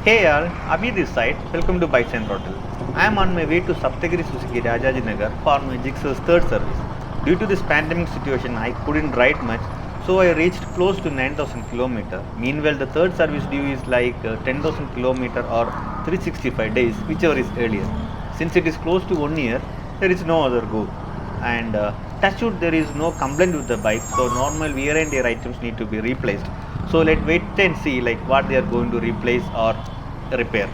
Hey all, Abhi this side. Welcome to Bikes and Throttle. I am on my way to Saptagiri Suzuki Rajajinagar for my Gixxer's third service. Due to this pandemic situation, I couldn't ride much, so I reached close to 9,000 km. Meanwhile, the third service due is like 10,000 km or 365 days, whichever is earlier. Since it is close to 1 year, there is no other go. And touch wood, there is no complaint with the bike, so normal wear and tear items need to be replaced. So let's wait and see like what they are going to replace or repair.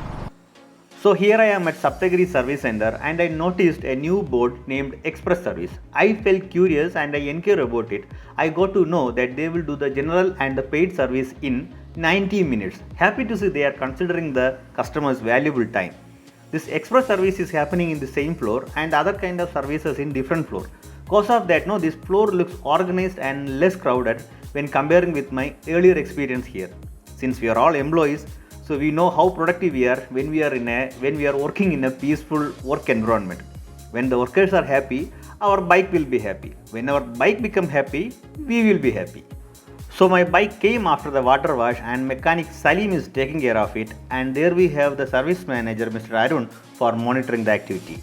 So here I am at Saptagiri Service Center and I noticed a new board named Express Service. I felt curious and I inquired about it. I got to know that they will do the general and the paid service in 90 minutes. Happy to see they are considering the customer's valuable time. This express service is happening in the same floor and other kind of services in different floor. Cause of that, no, this floor looks organized and less crowded when comparing with my earlier experience here. Since we are all employees, so we know how productive we are when we are working in a peaceful work environment. When the workers are happy, our bike will be happy. When our bike become happy, we will be happy. So my bike came after the water wash and mechanic Salim is taking care of it, and there we have the service manager Mr. Arun for monitoring the activity.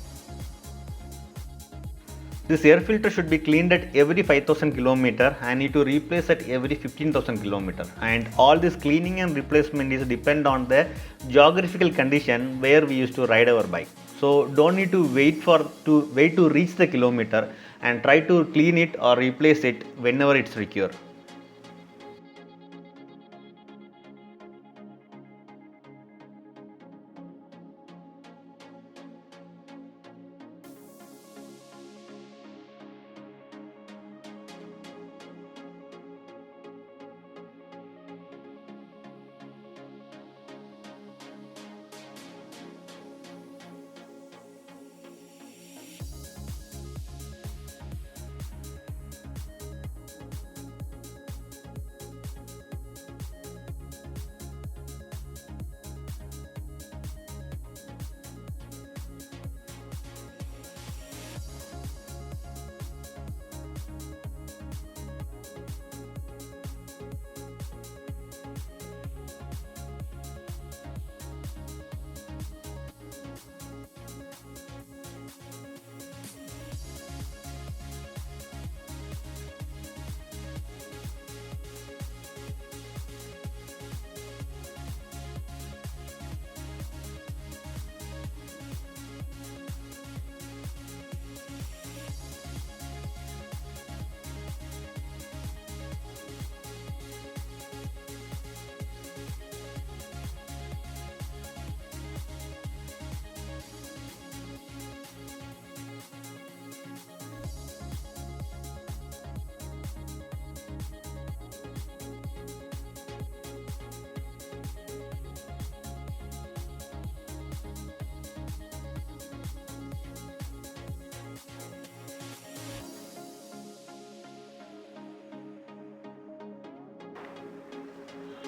This air filter should be cleaned at every 5000 km and need to replace at every 15,000 km, and all this cleaning and replacement is depend on the geographical condition where we used to ride our bike. So don't need to wait to reach the kilometer, and try to clean it or replace it whenever it's required.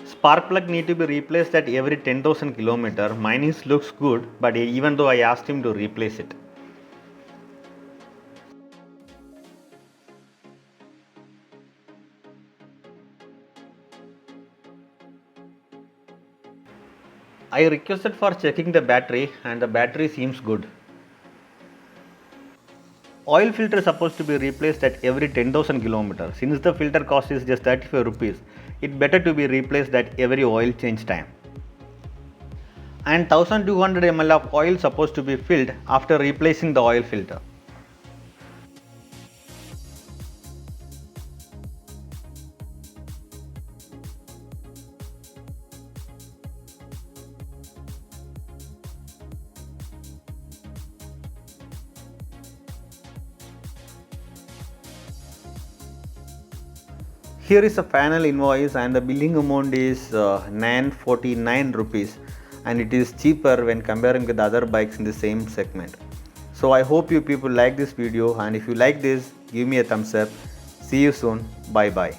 Spark plug need to be replaced at every 10,000 km. Mine is looks good, but even though I asked him to replace it. I requested for checking the battery and the battery seems good. Oil filter is supposed to be replaced at every 10,000 km. Since the filter cost is just 35 rupees, it better to be replaced at every oil change time. And 1200 ml of oil supposed to be filled after replacing the oil filter. Here is a final invoice and the billing amount is 949 rupees, and it is cheaper when comparing with other bikes in the same segment. So I hope you people like this video, and if you like this, give me a thumbs up. See you soon. Bye bye.